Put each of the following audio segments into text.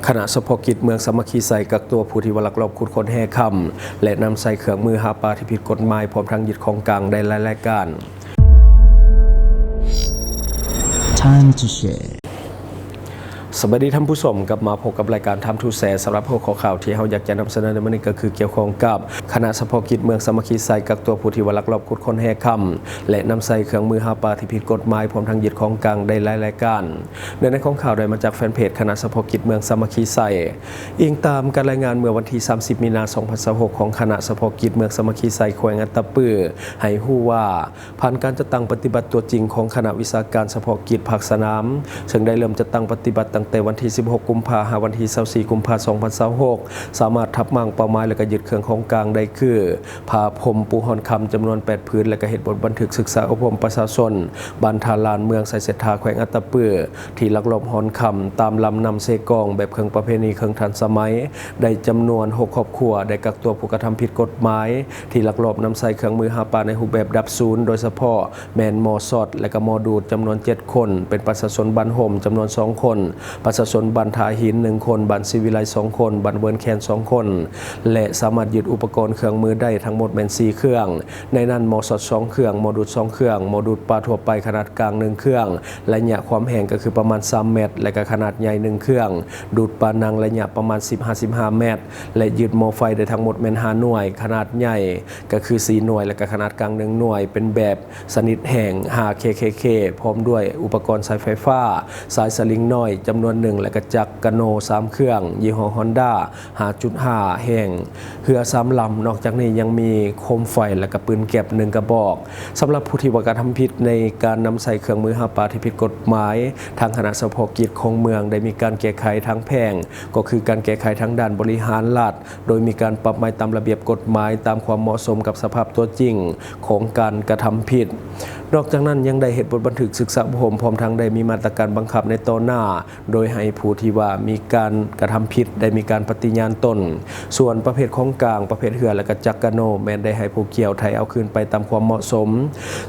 คณะเฉพาะกิจเมืองสามัคคีไซกักตัวผู้ที่ลักลอบขุดค้นแห่ค่ำและนำใส่เครื่องมือหาปลาที่ผิดกฎหมายพร้อมทั้งยึดของกลางได้หลายรายการ Time to shareสวัสดีท่านผู้ชมกลับมาพบกับรายการทำทูแสสำหรับหัวข้อข่าวที่เราอยากจะนำเสนอในวันนี้ก็คือเกี่ยวข้องกับคณะเฉพาะกิจเมืองสามัคคีไซกักตัวผู้ที่ลักลอบขุดค้นแห่ค่ำและนำใส่เครื่องมือหาปลาที่ผิดกฎหมายพร้อมทั้งยึดของกลางได้หลายรายการในของข่าวได้มาจากแฟนเพจคณะเฉพาะกิจเมืองสามัคคีไซอิงตามการรายงานเมื่อวันที่30มีนาคม2026ของคณะเฉพาะกิจเมืองสามัคคีไซแขวงอัตตปือให้ฮู้ว่าผ่านการจัดตั้งปฏิบัติตัวจริงของคณะวิชาการเฉพาะกิจภาคสนามซึ่งได้เริ่มจัดตั้งปฏิบัติตั้งแต่วันที่16กุมภาพันธ์วันที่24กุมภาพันธ์2026สามารถทับมั่งเป้าหมายและก็ยึดเครื่องของกลางได้คือผ้าพรมปูหอนคำจำนวน8พื้นและก็เฮ็ดบทบันทึกศึกษาอบรมประชาชนบ้านทาลานเมืองไสเสถาแขวงอัตตปือที่ลักลอบหอนคำตามลำนำเซกองแบบเครื่องประเพณีเครื่องทันสมัยได้จำนวน6ครอบครัวได้กักตัวผู้กระทำผิดกฎหมายที่ลักลอบนำใส่เครื่องมือหาปลาในรูปแบบดับศูนย์โดยเฉพาะแมนมอสอดและก็มอดูดจำนวน7คนเป็นประชาชนบ้านห่มจำนวน2คนประชาชนบ้านทาหิน1คนบ้านศิวิไล2คนบ้านเวิร์นแคน2คนและสามารถยึดอุปกรณ์เครื่องมือได้ทั้งหมดเป็น4เครื่องในนั้นมอสอด2เครื่องมอดูด2เครื่องมอดูดปลาทั่วไปขนาดกลาง1เครื่องระยะความแห้งก็คือประมาณ3เมตรและก็ขนาดใหญ่1เครื่องดูดปลานังระยะประมาณ15-15เมตรและยึดหม้อไฟได้ทั้งหมดเป็น5หน่วยขนาดใหญ่ก็คือ4หน่วยและก็ขนาดกลาง1หน่วยเป็นแบบสนิทแห้ง 5KKK พร้อมด้วยอุปกรณ์สายไฟฟ้าสายสลิงน้อยจำนวน1และก็จักรกะโน3เครื่องยี่ห้อ Honda 5.5 แห่งเรือ3ลำนอกจากนี้ยังมีโคมไฟและก็ปืนแก๊ป1กระบอกสำหรับผู้ที่กระทำผิดในการนำใส่เครื่องมือหาปลาที่ผิดกฎหมายทางคณะเฉพาะกิจของเมืองได้มีการแก้ไขทางแพ่งก็คือการแก้ไขทางด้านบริหารรัฐโดยมีการปรับใหม่ตามระเบียบกฎหมายตามความเหมาะสมกับสภาพตัวจริงของการกระทำผิดนอกจากนั้นยังได้เหตุบทบันทึกศึกษาอบรมพร้อมทั้งได้มีมาตรการบังคับในต่อหน้าโดยให้ผู้ที่ว่ามีการกระทำผิดได้มีการปฏิญาณตนส่วนประเภทของกลางประเภทเหือและก็จักรกะโนแม้นได้ให้ผู้เกี่ยวไทยเอาคืนไปตามความเหมาะสม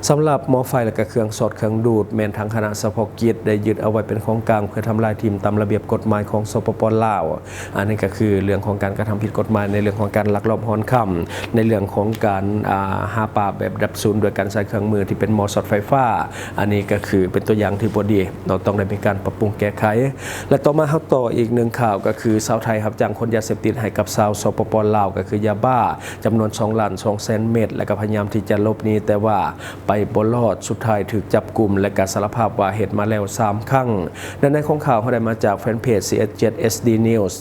สำหรับหม้อไฟและก็เครื่องสอดเครื่องดูดแม้นทางคณะเฉพาะกิจได้ยึดเอาไว้เป็นของกลางเพื่อทำลายทิ่มตามระเบียบกฎหมายของสปป.ลาวอันนี้ก็คือเรื่องของการกระทำผิดกฎหมายในเรื่องของการลักลอบหอนค่ำในเรื่องของการหาปลาแบบดับศูนย์โดยการใช้เครื่องมือที่เป็นหม้อสอดไฟฟ้าอันนี้ก็คือเป็นตัวอย่างที่บ่ดีเราต้องได้มีการปรับปรุงแก้ไขและต่อมาเฮาต่ออีกหนึ่งข่าวก็คือชาวไทยรับจ้างคนยาเสพติดให้กับชาวสปป.ลาวก็คือยาบ้าจำนวน2,200,000 เม็ดและก็พยายามที่จะหลบหนีแต่ว่าไปบ่รอดสุดท้ายถูกจับกุมและก็สารภาพว่าเหตุมาแล้ว3ครั้งในของข่าวเขาได้มาจากแฟนเพจ CS7SD News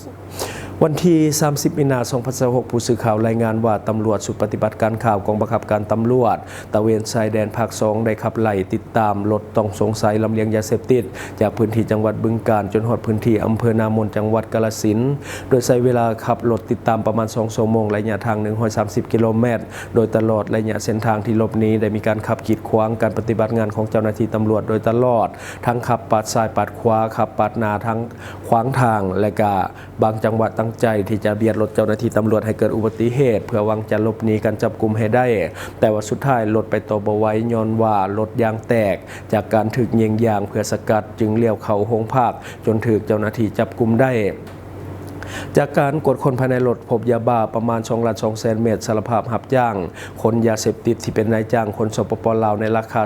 วันที่30มีนาคม2026ผู้สื่อข่าวรายงานว่าตำรวจชุดปฏิบัติการข่าวกองบังคับการตำรวจตระเวนชายแดนภาค2ได้ขับไล่ติดตามรถต้องสงสัยลำเลียงยาเสพติดจากพื้นที่จังหวัดบึงกาฬจนฮอดพื้นที่อำเภอนามนจังหวัดกาฬสินธุ์โดยใช้เวลาขับรถติดตามประมาณ2ชั่วโมงระยะทาง130กิโลเมตรโดยตลอดระยะเส้นทางที่หลบหนีได้มีการขับกีดขวางการปฏิบัติงานของเจ้าหน้าที่ตำรวจโดยตลอดทั้งขับปาดซ้ายปาดขวาขับปาดหน้าทั้งขวางทางและก็บางจังหวัดตั้งใจที่จะเบียดรถเจ้าหน้าที่ตำรวจให้เกิดอุบัติเหตุเพื่อหวังจะหลบหนีการจับกุมให้ได้แต่ว่าสุดท้ายรถไปต่อบ่ไหวย้อนว่ารถยางแตกจากการถูกยิงยางเพื่อสกัดจึงเลี้ยวเข้าโรงพักจนถูกเจ้าหน้าที่จับกุมได้จากการกดคนภายในรถพบยาบ้าประมาณ2,200,000 เม็ดสารภาพรับจ้างคนยาเสพติดที่เป็นนายจ้างคนสปป.ลาวในราคา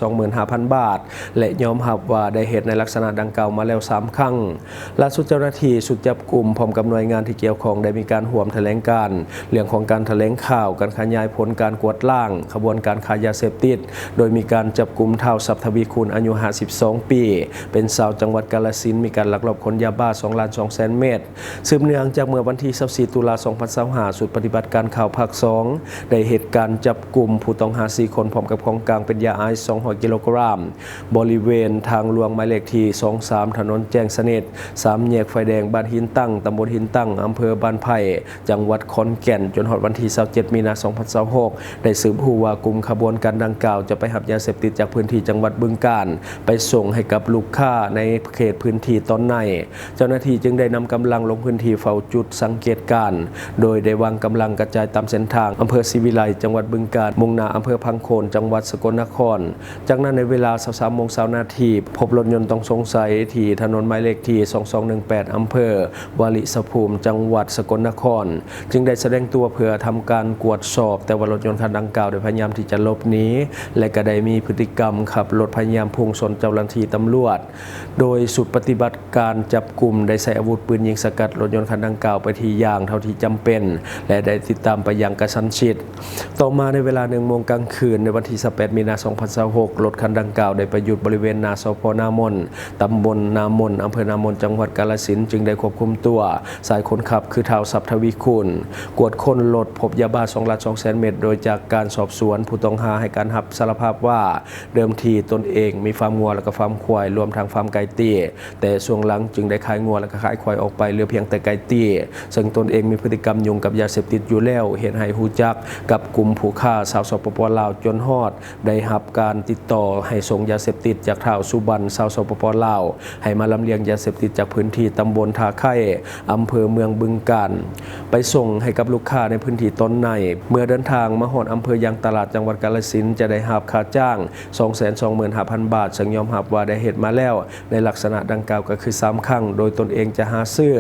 225,000 บาทและยอมรับว่าได้เหตุในลักษณะดังกล่าวมาแล้ว3ครั้งล่าสุดเจ้าหน้าที่สุดจับกุมพร้อมกับหน่วยงานที่เกี่ยวข้องได้มีการร่วมแถลงการเรื่องของการแถลงข่าวการขยายผลการกวดล้างขบวนการค้ายาเสพติดโดยมีการจับกุมเท่าทรัพย์ทวีคุณอายุ52ปีเป็นชาวจังหวัดกาฬสินธุ์มีการลักลอบขนยาบ้า 2,200,000 เม็ดสืบเนื่องจากเมื่อวันที่24ตุลาคม2025สุดปฏิบัติการข่าวภาค2ได้เหตุการณ์จับกุมผู้ต้องหา4คนพร้อมกับของกลางเป็นยาไอซ์200 กิโลกรัมบริเวณทางหลวงหมายเลขที่23ถนนแจ้งสนิท3แยกไฟแดงบ้านหินตั้งตำบลหินตั้งอำเภอบ้านไผ่จังหวัดขอนแก่นจนฮอดวันที่27มีนาคม2026ได้สืบรู้ว่ากลุ่มขบวนการดังกล่าวจะไปหับยาเสพติดจากพื้นที่จังหวัดบึงกาฬไปส่งให้กับลูกค้าในเขตพื้นที่ตอนในเจ้าหน้าที่จึงได้นำกำลังลงพื้น พื้นที่เฝ้าจุดสังเกตการณ์โดยได้วางกำลังกระจายตามเส้นทางอำเภอศรีวิไลจังหวัดบึงกาฬมุ่งหน้าอำเภอพังโคนจังหวัดสกลนครจากนั้นในเวลา 23:20 น.พบรถยนต์ต้องสงสัยที่ถนนหมายเลขที่ 2218 อำเภอวาริสภูมิจังหวัดสกลนครจึงได้แสดงตัวเพื่อทำการกวดสอบแต่ว่ารถยนต์คันดังกล่าวได้พยายามที่จะหลบหนีและก็ได้มีพฤติกรรมขับรถพยายามพุ่งชนเจ้าหน้าที่ตำรวจโดยสุดปฏิบัติการจับกลุ่มได้ใช้อาวุธปืนยิงสกัดรถยนต์คันดังกล่าวไปที่อย่างเท่าที่จำเป็นและได้ติดตามไปอย่างกระชั้นชิดต่อมาในเวลา 1 โมงกลางคืนในวันที่ 18 มีนาคม 2026 รถคันดังกล่าวได้ไปหยุดบริเวณหน้าสพ.นามนตำบลนามนอำเภอนามนจังหวัดกาฬสินธุ์จึงได้ควบคุมตัวสายคนขับคือท้าวทรัพย์ทวีคุณกวดค้นรถพบยาบ้า 2,200,000 เม็ดโดยจากการสอบสวนผู้ต้องหาให้การรับสารภาพว่าเดิมทีตนเองมีฟาร์มงัวและก็ฟาร์มควายรวมทั้งฟาร์มไก่เตี้ยแต่ช่วงหลังจึงได้ขายงัวและก็ขายควายออกไปเหลือเพียงแต่ไก่เตี้ยซึ่งตนเองมีพฤติกรรมยุ่งกับยาเสพติดอยู่แล้วเห็นให้ฮู้จักกับกลุ่มผู้ค้าชาวสปป.ลาวจนฮอดได้รับการติดต่อให้ส่งยาเสพติดจากท้าวสุบรรณชาวสปป.ลาวให้มาลำเลียงยาเสพติดจากพื้นที่ตำบลท่าไข่อำเภอเมืองบึงกาฬไปส่งให้กับลูกค้าในพื้นที่ต้นในเมื่อเดินทางมาฮอดอำเภอยางตลาดจังหวัดกาฬสินธุ์จะได้รับค่าจ้าง 225,000 บาทซึ่งยอมรับว่าได้เฮ็ดมาแล้วในลักษณะดังกล่าวก็คือ3ครั้งโดยตนเองจะหาซื้อ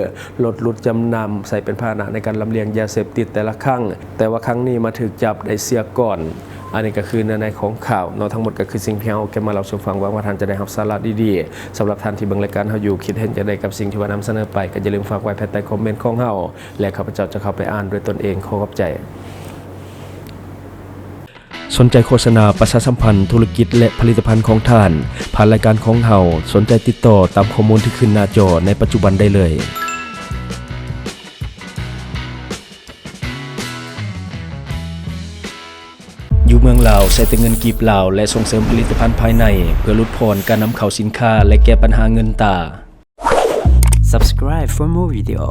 รถหลุดจำนำใส่เป็นพาหนะในการลำเลียงยาเสพติดแต่ละครั้งแต่ว่าครั้งนี้มาถูกจับได้เสียก่อนอันนี้ก็คือในของข่าวเนาะทั้งหมดก็คือสิ่งที่เราเก็บมาเล่าสู่ฟังว่าท่านจะได้รับสาระดีๆสำหรับท่านที่เบิ่งรายการเฮาอยู่คิดเห็นจะได้กับสิ่งที่ว่านำเสนอไปก็อย่าลืมฝากไว้ภายใต้คอมเมนต์ของเฮาและข้าพเจ้าจะเข้าไปอ่านด้วยตนเองขอขอบใจสนใจโฆษณาประชาสัมพันธ์ธุรกิจและผลิตภัณฑ์ของท่านผ่านรายการของเฮาสนใจติดต่อตามข้อมูลที่ขึ้นหน้าจอในปัจจุบันได้เลยอยู่เมืองลาวใช้แต่เงินกีบลาวและส่งเสริมผลิตภัณฑ์ภายในเพื่อลดพรการนำเข้าสินค้าและแก้ปัญหาเงินตา Subscribe for more video.